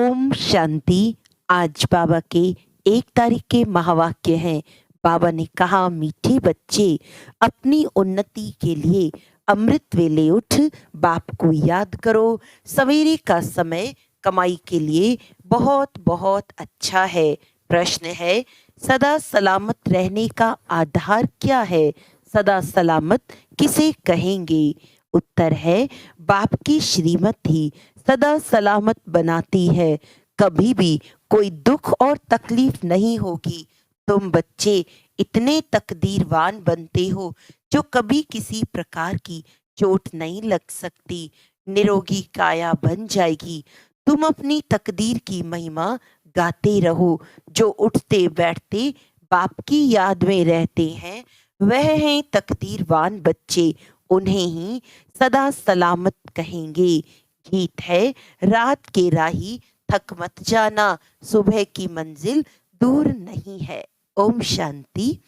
ओम शांति। आज बाबा के 1 तारीख के महावाक्य हैं। बाबा ने कहा, मीठे बच्चे, अपनी उन्नति के लिए अमृत वेले उठ बाप को याद करो। सवेरे का समय कमाई के लिए बहुत बहुत अच्छा है। प्रश्न है, सदा सलामत रहने का आधार क्या है? सदा सलामत किसे कहेंगे? उत्तर है, बाप की श्रीमत ही सदा सलामत बनाती है। कभी भी कोई दुख और तकलीफ नहीं होगी। तुम बच्चे इतने तकदीरवान बनते हो जो कभी किसी प्रकार की चोट नहीं लग सकती। निरोगी काया बन जाएगी। तुम अपनी तकदीर की महिमा गाते रहो। जो उठते बैठते बाप की याद में रहते हैं वह हैं तकदीरवान बच्चे। उन्हें ही सदा सलामत कहेंगे। गीत है, रात के राही थक मत जाना, सुबह की मंजिल दूर नहीं है। ओम शांति।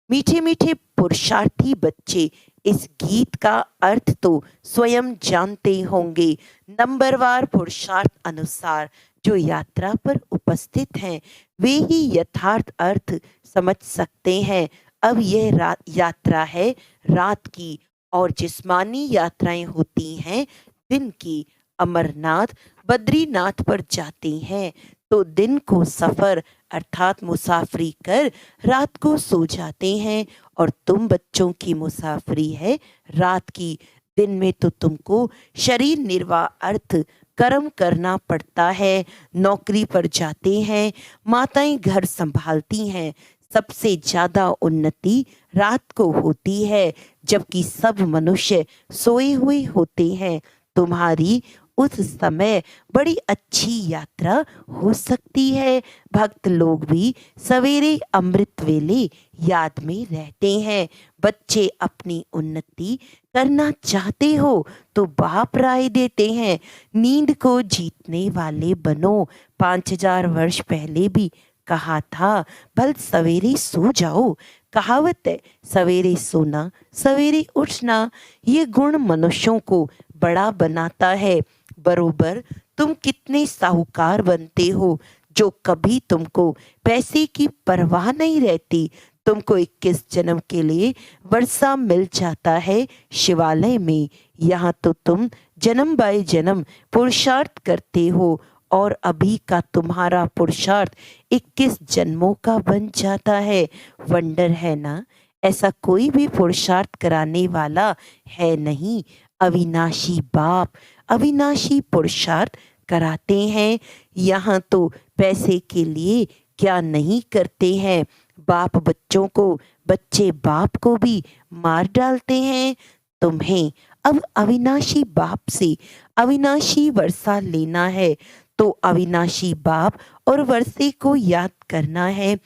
मीठे मीठे पुरुषार्थी बच्चे, इस गीत का अर्थ तो स्वयं जानते होंगे। नंबरवार पुरुषार्थ अनुसार जो यात्रा पर उपस्थित हैं वे ही यथार्थ अर्थ समझ सकते हैं। अब यह यात्रा है रात की, और जिस्मानी यात्राएं होती हैं दिन की। अमरनाथ बद्रीनाथ पर जाते हैं तो दिन को सफर अर्थात मुसाफरी कर रात को सो जाते हैं, और तुम बच्चों की मुसाफरी है रात की। दिन में तो तुमको शरीर निर्वाह अर्थ कर्म करना पड़ता है। नौकरी पर जाते हैं, माताएं घर संभालती हैं। सबसे ज्यादा उन्नति रात को होती है जबकि सब मनुष्य सोए हुए होते हैं। तुम्हारी उस समय बड़ी अच्छी यात्रा हो सकती है। भक्त लोग भी सवेरे अमृत वेले याद में रहते हैं। बच्चे अपनी उन्नति करना चाहते हो तो बाप राय देते हैं, नींद को जीतने वाले बनो। 5000 वर्ष पहले भी कहा था, भल सवेरे सो जाओ। कहावत है, सवेरे सोना सवेरे उठना। ये गुण मनुष्यों को बड़ा बनाता है। बरोबर तुम कितने साहूकार बनते हो जो कभी तुमको पैसे की परवाह नहीं रहती। तुमको 21 जन्म के लिए वर्षा मिल जाता है शिवालय में। यहाँ तो तुम जन्म बाय जन्म पुरुषार्थ करते हो, और अभी का तुम्हारा पुरुषार्थ 21 जन्मों का बन जाता है। वंडर है ना, ऐसा कोई भी पुरुषार्थ कराने वाला है नहीं। अविनाशी बाप अविनाशी पुरुषार्थ कराते हैं। यहाँ तो पैसे के लिए क्या नहीं करते हैं। बाप बच्चों को, बच्चे बाप को भी मार डालते हैं। तुम्हें अब अविनाशी बाप से अविनाशी वर्षा लेना है तो अविनाशी बाप और वर्षे को याद करना है।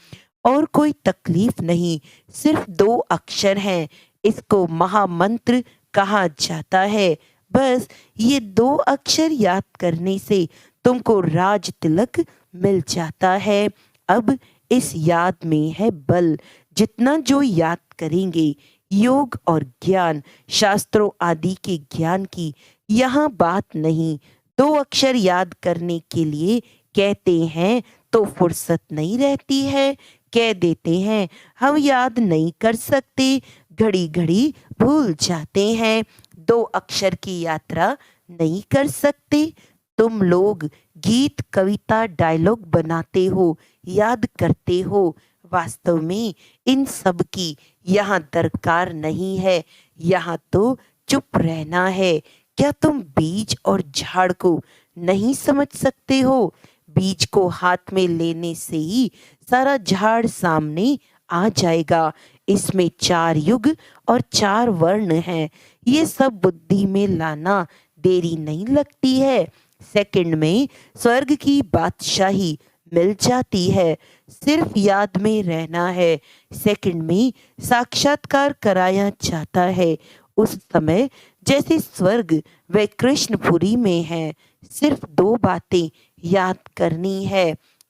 और कोई तकलीफ नहीं, सिर्फ 2 अक्षर हैं। इसको महामंत्र कहा जाता है। बस ये 2 अक्षर याद करने से तुमको राज तिलक मिल जाता है। अब इस याद में है बल। जितना जो याद करेंगे, योग और ज्ञान, शास्त्रों आदि के ज्ञान की यहाँ बात नहीं। 2 अक्षर याद करने के लिए कहते हैं तो फुर्सत नहीं रहती है। कह देते हैं हम याद नहीं कर सकते, घड़ी घड़ी भूल जाते हैं। 2 अक्षर की यात्रा नहीं कर सकते। तुम लोग गीत कविता डायलॉग बनाते हो, याद करते हो। वास्तव में इन सब की यहाँ दरकार नहीं है। यहाँ तो चुप रहना है। क्या तुम बीज और झाड़ को नहीं समझ सकते हो? बीज को हाथ में लेने से ही सारा झाड़ सामने आ जाएगा। इसमें 4 युग और 4 वर्ण हैं। ये सब बुद्धि में लाना देरी नहीं लगती है। सेकंड में स्वर्ग की बादशाही मिल जाती है। सिर्फ याद में रहना है। सेकंड में साक्षात्कार कराया जाता है। उस समय जैसे स्वर्ग व कृष्णपुरी में है। सिर्फ 2 बातें याद करनी है।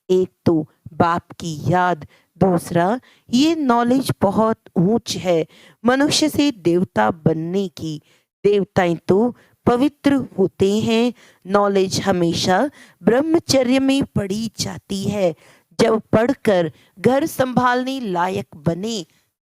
एक तो बाप की याद, दूसरा ये नॉलेज बहुत ऊंच है मनुष्य से देवता बनने की। देवताएं तो पवित्र होते हैं। नॉलेज हमेशा ब्रह्मचर्य में पढ़ी जाती है। जब पढ़कर घर संभालने लायक बने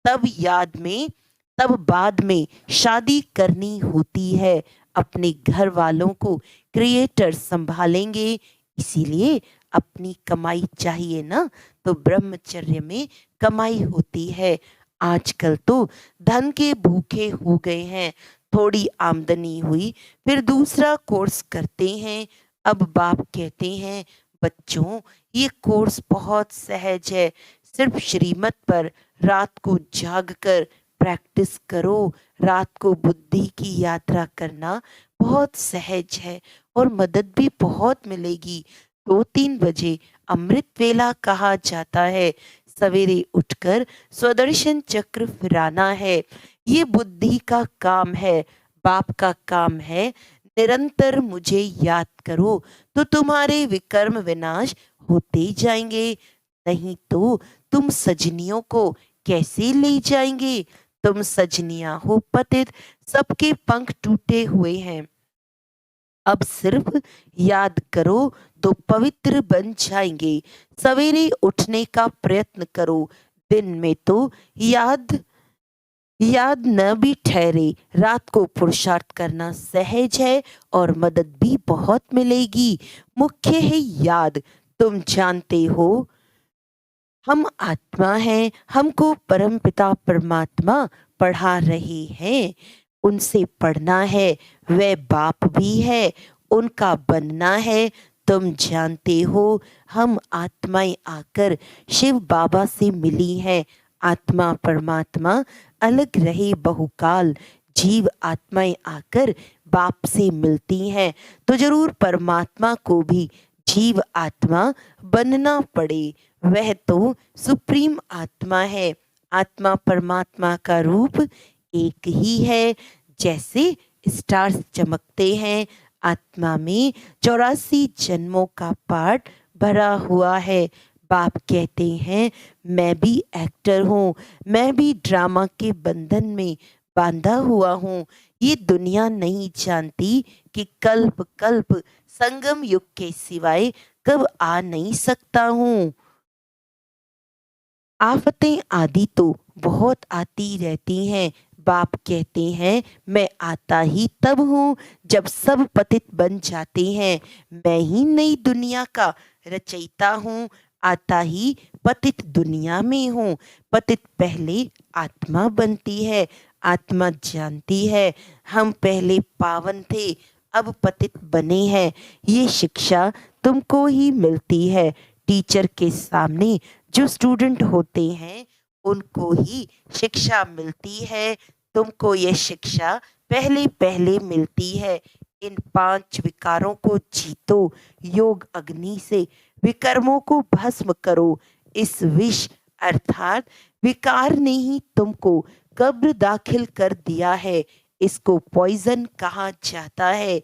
तब बाद में शादी करनी होती है। अपने घर वालों को क्रिएटर संभालेंगे, इसीलिए अपनी कमाई चाहिए ना, तो ब्रह्मचर्य में कमाई होती है। आजकल तो धन के भूखे हो गए हैं। थोड़ी आमदनी हुई फिर दूसरा कोर्स करते हैं। अब बाप कहते हैं, बच्चों ये कोर्स बहुत सहज है, सिर्फ श्रीमत पर रात को जाग कर प्रैक्टिस करो। रात को बुद्धि की यात्रा करना बहुत सहज है और मदद भी बहुत मिलेगी। 2-3 बजे अमृत वेला कहा जाता है। सवेरे उठकर स्वदर्शन चक्र फिराना है। ये बुद्धि का काम है। बाप का काम है, निरंतर मुझे याद करो तो तुम्हारे विकर्म विनाश होते जाएंगे। नहीं तो तुम सजनियों को कैसे ले जाएंगे? तुम सजनियां हो पतित, सबके पंख टूटे हुए हैं। अब सिर्फ याद करो तो पवित्र बन जाएंगे। सवेरे उठने का प्रयत्न करो। दिन में तो याद याद न भी ठहरे, रात को पुरुषार्थ करना सहज है और मदद भी बहुत मिलेगी। मुख्य है याद। तुम जानते हो हम आत्मा हैं, हमको परमपिता परमात्मा पढ़ा रहे हैं। उनसे पढ़ना है, वे बाप भी है, उनका बनना है। तुम जानते हो हम आत्माएं आकर शिव बाबा से मिली हैं। आत्मा परमात्मा अलग रहे बहुकाल, जीव आत्माएं आकर बाप से मिलती हैं तो जरूर परमात्मा को भी जीव आत्मा बनना पड़े। वह तो सुप्रीम आत्मा है। आत्मा परमात्मा का रूप एक ही है। जैसे स्टार्स चमकते हैं, आत्मा में 84 जन्मों का पाठ भरा हुआ है। बाप कहते हैं, मैं भी एक्टर हूँ, मैं भी ड्रामा के बंधन में बांधा हुआ हूँ। ये दुनिया नहीं जानती कि कल्प कल्प संगम युग के सिवाय कब आ नहीं सकता हूँ। आफतें आदि तो बहुत आती रहती हैं। बाप कहते हैं, मैं आता ही तब हूँ जब सब पतित बन जाते हैं। मैं ही नई दुनिया का रचयिता हूँ, आता ही पतित दुनिया में हूँ। पतित पहले आत्मा बनती है। आत्मा जानती है हम पहले पावन थे, अब पतित बने हैं। ये शिक्षा तुमको ही मिलती है। टीचर के सामने जो स्टूडेंट होते हैं उनको ही शिक्षा मिलती है। तुमको यह शिक्षा पहले पहले मिलती है। इन 5 विकारों को जीतो, योग अग्नि से विकर्मों को भस्म करो। इस विष अर्थात विकार ने ही तुमको कब्र दाखिल कर दिया है। इसको पॉइजन कहा जाता है।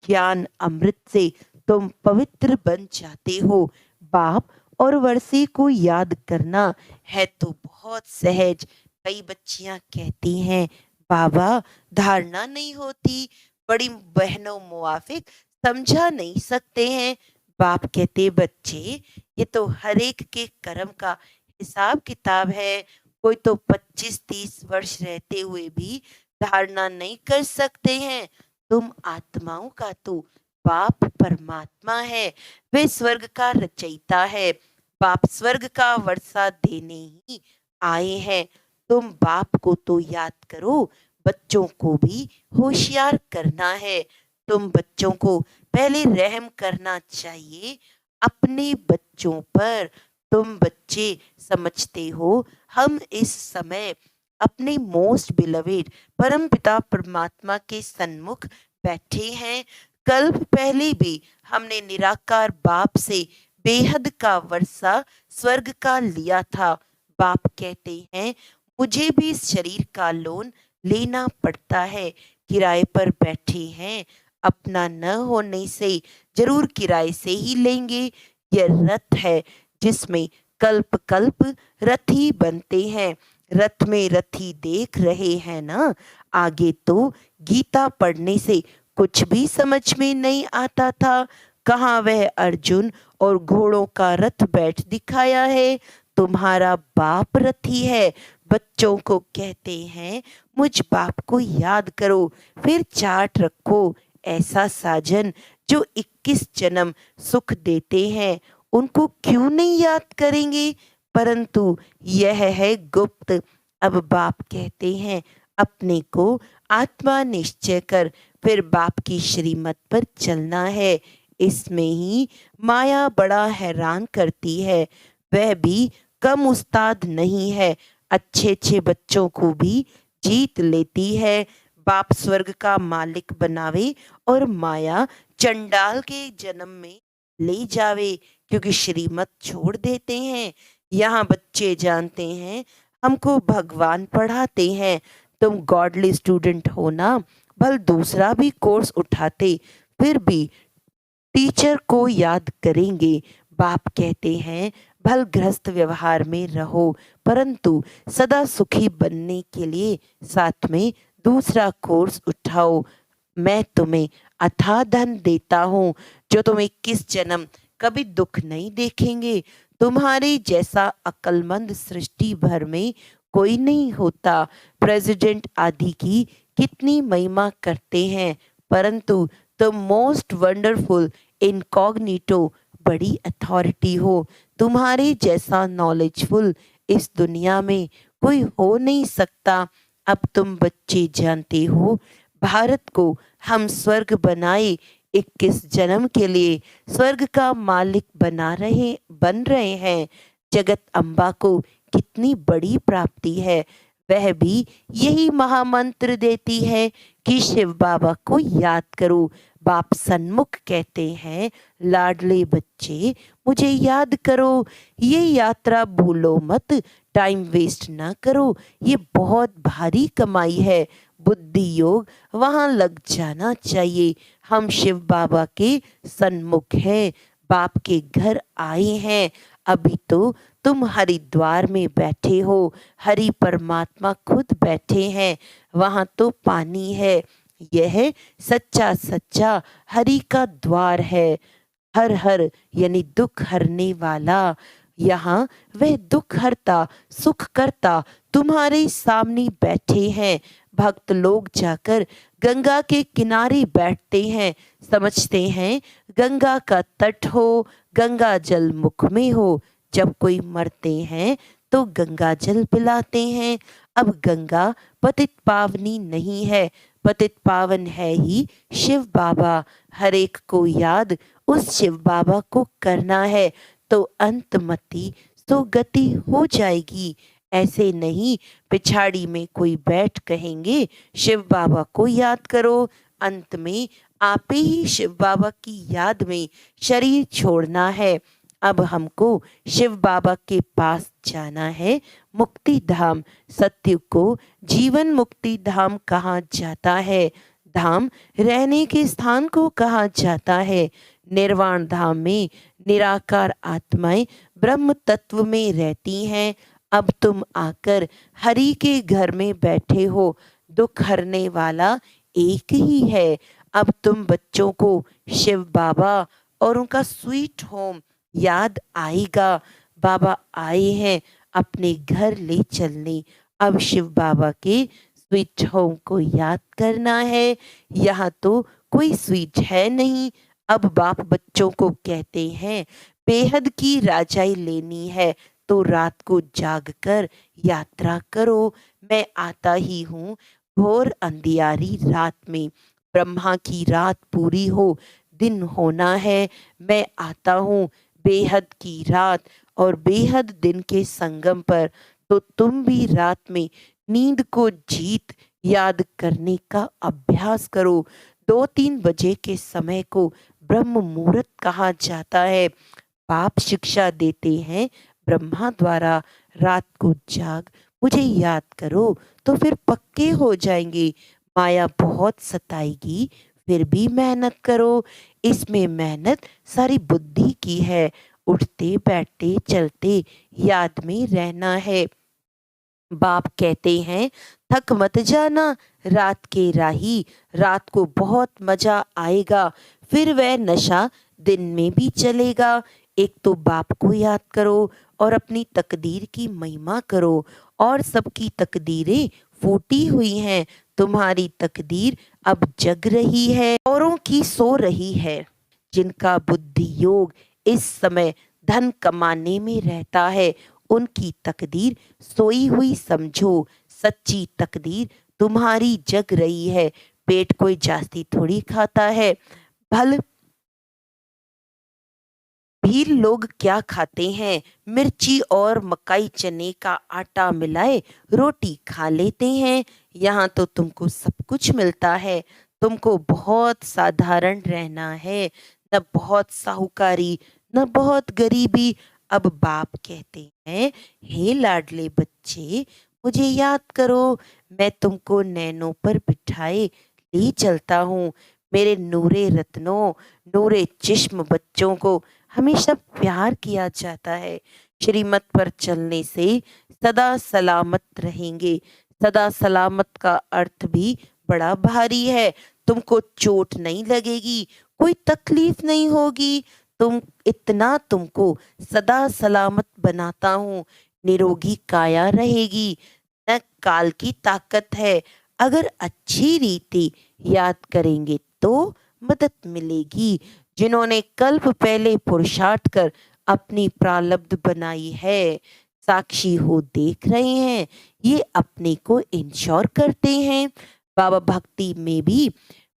ज्ञान अमृत से तुम पवित्र बन जाते हो। बाप और वर्षे को याद करना है तो बहुत सहज। कई बच्चियां कहती हैं, बाबा धारणा नहीं होती, बड़ी बहनों मुआफिक समझा नहीं सकते हैं। बाप कहते, बच्चे ये तो हर एक के कर्म का हिसाब किताब है। कोई तो 25-30 वर्ष रहते हुए भी धारणा नहीं कर सकते हैं। तुम आत्माओं का तो बाप परमात्मा है, वे स्वर्ग का रचयिता है। बाप स्वर्ग का वर्षा देने ही आए हैं। तुम बाप को तो याद करो, बच्चों को भी होशियार करना है। तुम बच्चों को पहले रहम करना चाहिए अपने बच्चों पर। तुम बच्चे समझते हो हम इस समय अपने मोस्ट बिलवेड परमपिता परमात्मा के सन्मुख बैठे हैं। कल्प पहले भी हमने निराकार बाप से बेहद का वर्षा स्वर्ग का लिया था। बाप कहते हैं, मुझे भी इस शरीर का लोन लेना पड़ता है। किराए पर बैठे हैं, अपना न होने से जरूर किराए से ही लेंगे। यह रथ है जिसमें कल्प कल्प रथी बनते हैं। रथ में रथी देख रहे हैं ना। आगे तो गीता पढ़ने से कुछ भी समझ में नहीं आता था। कहाँ वह अर्जुन और घोड़ों का रथ बैठ दिखाया है। तुम्हारा बाप रथी है। बच्चों को कहते हैं मुझ बाप को याद करो, फिर चाट रखो। ऐसा साजन जो 21 जन्म सुख देते हैं, उनको क्यों नहीं याद करेंगे। परंतु यह है गुप्त। अब बाप कहते हैं अपने को आत्मा निश्चय कर, फिर बाप की श्रीमत पर चलना है। इसमें ही माया बड़ा हैरान करती है। वह भी कम उस्ताद नहीं है, अच्छे अच्छे बच्चों को भी जीत लेती है। बाप स्वर्ग का मालिक बनावे और माया चंडाल के जन्म में ले जावे, क्योंकि श्रीमत छोड़ देते हैं। यहाँ बच्चे जानते हैं हमको भगवान पढ़ाते हैं। तुम गॉडली स्टूडेंट हो ना, भल दूसरा भी कोर्स उठाते, फिर भी टीचर को याद करेंगे। बाप कहते हैं भल गृहस्थ व्यवहार में रहो, परंतु सदा सुखी बनने के लिए साथ में दूसरा कोर्स उठाओ। मैं तुम्हें अथाह धन देता हूँ, जो तुम 21 जन्म कभी दुख नहीं देखेंगे। तुम्हारे जैसा अक्लमंद सृष्टि भर में कोई नहीं होता। प्रेसिडेंट आदि की कितनी महिमा करते हैं, परंतु तुम मोस्ट वंडरफुल इनकॉग्निटो बड़ी अथॉरिटी हो। तुम्हारे जैसा नॉलेजफुल इस दुनिया में कोई हो नहीं सकता। अब तुम बच्चे जानते हो भारत को हम स्वर्ग बनाए 21 जन्म के लिए स्वर्ग का मालिक बन रहे हैं। जगत अम्बा को कितनी बड़ी प्राप्ति है। वह भी यही महामंत्र देती है कि शिव बाबा को याद करो। बाप सन्मुख कहते हैं लाडले बच्चे मुझे याद करो। ये यात्रा भूलो मत, टाइम वेस्ट ना करो। ये बहुत भारी कमाई है। बुद्धि योग वहाँ लग जाना चाहिए। हम शिव बाबा के सन्मुख हैं, बाप के घर आए हैं। अभी तो तुम हरिद्वार में बैठे हो, हरि परमात्मा खुद बैठे हैं। वहाँ तो पानी है। यह सच्चा सच्चा हरि का द्वार है। हर हर यानी दुख हरने वाला। यहाँ वह दुख हरता सुख करता तुम्हारे सामने बैठे हैं। भक्त लोग जाकर गंगा के किनारे बैठते हैं, समझते हैं गंगा का तट हो, गंगा जल मुख में हो। जब कोई मरते हैं तो गंगा जल पिलाते हैं। अब गंगा पतित पावनी नहीं है, पतित पावन है ही शिव बाबा। हर एक को याद उस शिव बाबा को करना है, तो अंतमति सुगति हो जाएगी। ऐसे नहीं पिछाड़ी में कोई बैठ कहेंगे शिव बाबा को याद करो। अंत में आप ही शिव बाबा की याद में शरीर छोड़ना है। अब हमको शिव बाबा के पास जाना है, मुक्ति धाम। सत्य को जीवन मुक्ति धाम कहा जाता है। धाम रहने के स्थान को कहा जाता है। निर्वाण धाम में निराकार आत्माएं ब्रह्म तत्व में रहती हैं। अब तुम आकर हरि के घर में बैठे हो। दुख हरने वाला एक ही है। अब तुम बच्चों को शिव बाबा और उनका स्वीट होम याद आएगा। बाबा आए हैं अपने घर ले चलने। अब शिव बाबा के स्वीट होम को याद करना है। यहाँ तो कोई स्वीट है नहीं। अब बाप बच्चों को कहते हैं बेहद की राजाई लेनी है तो रात को जाग कर यात्रा करो। मैं आता ही हूँ घोर अंधियारी रात में। ब्रह्मा की रात पूरी हो, दिन होना है। मैं आता हूँ बेहद की रात और बेहद दिन के संगम पर। तो तुम भी रात में नींद को जीत याद करने का अभ्यास करो। 2-3 बजे के समय को ब्रह्म मुहूर्त कहा जाता है। बाप शिक्षा देते हैं ब्रह्मा द्वारा, रात को जाग मुझे याद करो तो फिर पक्के हो जाएंगे। माया बहुत सताएगी, फिर भी मेहनत करो। इसमें मेहनत सारी बुद्धि की है। उठते बैठते चलते याद में रहना है। बाप कहते हैं, थक मत जाना रात के राही, रात को बहुत मजा आएगा, फिर वह नशा दिन में भी चलेगा। एक तो बाप को याद करो और अपनी तकदीर की महिमा करो। और सबकी तकदीरें फूटी हुई हैं, तुम्हारी तकदीर अब जग रही है, औरों की सो रही है। जिनका बुद्धि योग इस समय धन कमाने में रहता है, उनकी तकदीर सोई हुई समझो। सच्ची तकदीर तुम्हारी जग रही है। पेट कोई जास्ती थोड़ी खाता है। भल भी लोग क्या खाते हैं, मिर्ची और मकाई चने का आटा मिलाए रोटी खा लेते हैं। यहाँ तो तुमको सब कुछ मिलता है, तुमको बहुत साधारण रहना है, न बहुत साहूकारी न बहुत गरीबी। अब बाप कहते हैं, हे लाडले बच्चे, मुझे याद करो, मैं तुमको नैनों पर बिठाए ले चलता हूँ। मेरे नूरे रत्नों, नूरे जिस्म बच्चों को हमेशा प्यार किया जाता है। श्रीमत पर चलने से सदा सलामत रहेंगे। सदा सलामत का अर्थ भी बड़ा भारी है। तुमको चोट नहीं लगेगी, कोई तकलीफ नहीं होगी। तुमको सदा सलामत बनाता हूँ। निरोगी काया रहेगी, न काल की ताकत है। अगर अच्छी रीति याद करेंगे तो मदद मिलेगी। जिन्होंने कल्प पहले पुरुषार्थ कर अपनी प्रारब्ध बनाई है, साक्षी हो देख रहे हैं, ये अपने को इंश्योर करते हैं। बाबा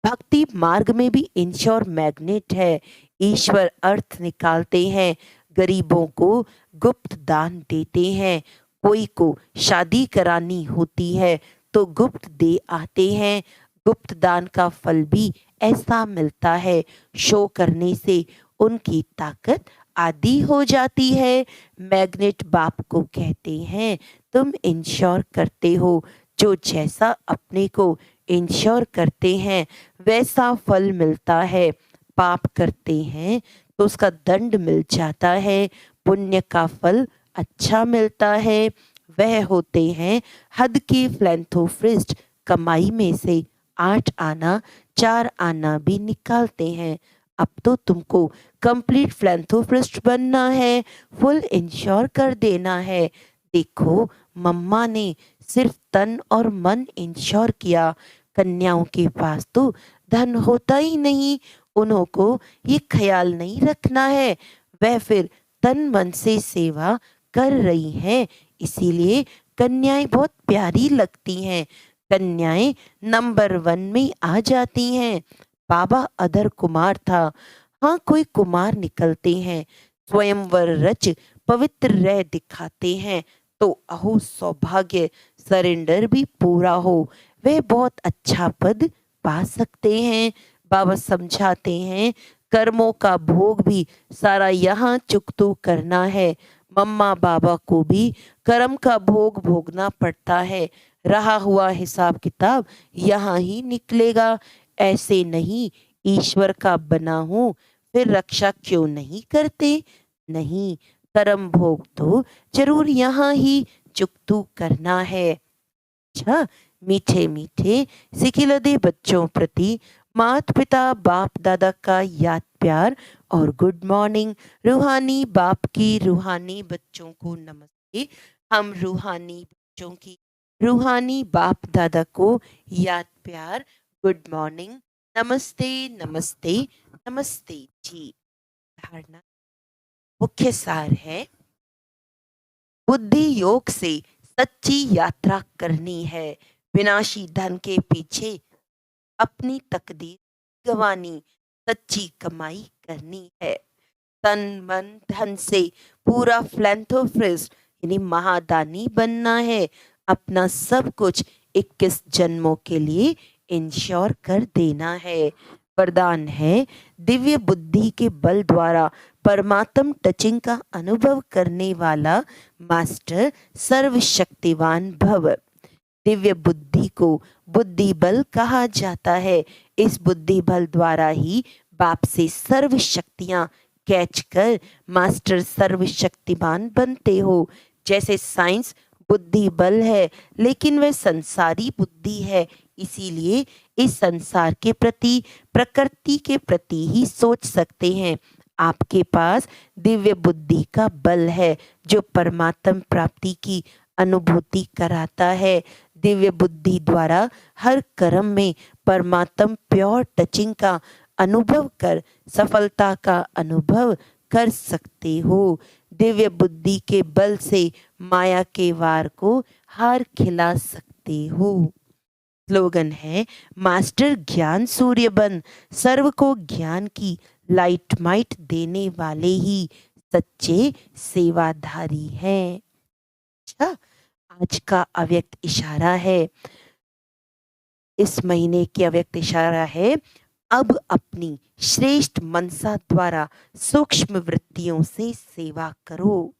भक्ति मार्ग में भी इंश्योर मैग्नेट है। ईश्वर अर्थ निकालते हैं, गरीबों को गुप्त दान देते हैं। कोई को शादी करानी होती है तो गुप्त दे आते हैं। गुप्त दान का फल भी ऐसा मिलता है। शो करने से उनकी ताकत आधी हो जाती है। मैग्नेट बाप को कहते हैं, तुम इंश्योर करते हो। जो जैसा अपने को इंश्योर करते हैं वैसा फल मिलता है। पाप करते हैं तो उसका दंड मिल जाता है, पुण्य का फल अच्छा मिलता है। वह होते हैं हद की फिलैंथ्रोपिस्ट, कमाई में से 8 आना 4 आना भी निकालते हैं। अब तो तुमको कंप्लीट फिलैंथ्रोपिस्ट बनना है, फुल इंश्योर कर देना है। देखो, मम्मा ने सिर्फ तन और मन इंश्योर किया। कन्याओं के पास तो धन होता ही नहीं, उन्हों को ये ख्याल नहीं रखना है। वह फिर तन मन से सेवा कर रही हैं, इसीलिए कन्याएं बहुत प्यारी लगती हैं। कन्याएं नंबर 1 में आ जाती हैं। बाबा अदर कुमार था, हाँ कोई कुमार निकलते हैं, स्वयंवर रच पवित्र रह दिखाते हैं तो अहो सौभाग्य, सरेंडर भी पूरा हो, वे बहुत अच्छा पद पा सकते हैं। बाबा समझाते हैं, कर्मों का भोग भी सारा यहाँ चुकतू करना है। मम्मा बाबा को भी कर्म का भोग भोगना पड़ता है। रहा हुआ हिसाब किताब यहाँ ही निकलेगा। ऐसे नहीं, ईश्वर का बना हूँ फिर रक्षा क्यों नहीं करते? नहीं, कर्म भोग तो जरूर यहाँ ही चुकतू करना है। अच्छा, मीठे मीठे सिखिलदे बच्चों प्रति माता पिता बाप दादा का याद प्यार और गुड मॉर्निंग। रूहानी बाप की रूहानी बच्चों को नमस्ते। हम रूहानी बच्चों की रूहानी बाप दादा को याद प्यार, गुड मॉर्निंग, नमस्ते नमस्ते नमस्ते जी। धारणा मुख्य सार है, बुद्धि योग से सच्ची यात्रा करनी है। विनाशी धन के पीछे अपनी तकदीर गंवानी, सच्ची कमाई करनी है। तन मन धन से पूरा फिलैंथ्रोपिस्ट यानी महादानी बनना है। अपना सब कुछ 21 जन्मों के लिए इंश्योर कर देना है। वरदान है, दिव्य बुद्धि के बल द्वारा परमात्म टचिंग का अनुभव करने वाला मास्टर सर्वशक्तिवान भव। दिव्य बुद्धि को बुद्धि बल कहा जाता है। इस बुद्धि बल द्वारा ही बाप से सर्व शक्तियां कैच कर मास्टर सर्वशक्तिमान बनते हो। जैसे साइंस बुद्धि बल है, लेकिन वह संसारी बुद्धि है। इसीलिए इस संसार के प्रति, प्रकृति के प्रति ही सोच सकते हैं। आपके पास दिव्य बुद्धि का बल है जो परमात्म प्राप्ति की अनुभूति कराता है। दिव्य बुद्धि द्वारा हर कर्म में परमात्म प्योर टचिंग का अनुभव कर सफलता का अनुभव कर सकते हो। दिव्य बुद्धि के बल से माया के वार को हार खिला सकते हो। स्लोगन है, मास्टर ज्ञान सूर्य बन, सर्व को ज्ञान की लाइट माइट देने वाले ही सच्चे सेवाधारी हैं। अच्छा, आज का अव्यक्त इशारा है, इस महीने की अव्यक्त इशारा है, अब अपनी श्रेष्ठ मनसा द्वारा सूक्ष्म वृत्तियों से सेवा करो।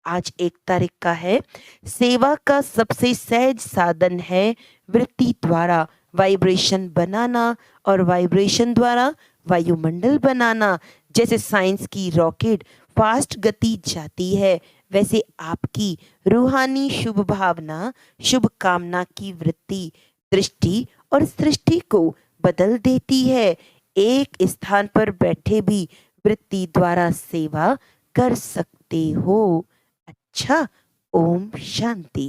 आज 1 तारीख का है। सेवा का सबसे सहज साधन है वृत्ति द्वारा वाइब्रेशन बनाना और वाइब्रेशन द्वारा वायुमंडल बनाना। जैसे साइंस की रॉकेट फास्ट गति जाती है, वैसे आपकी रूहानी शुभ भावना, शुभ कामना की वृत्ति दृष्टि और सृष्टि को बदल देती है। एक स्थान पर बैठे भी वृत्ति द्वारा सेवा कर सकते हो। अच्छा, ओम शांति।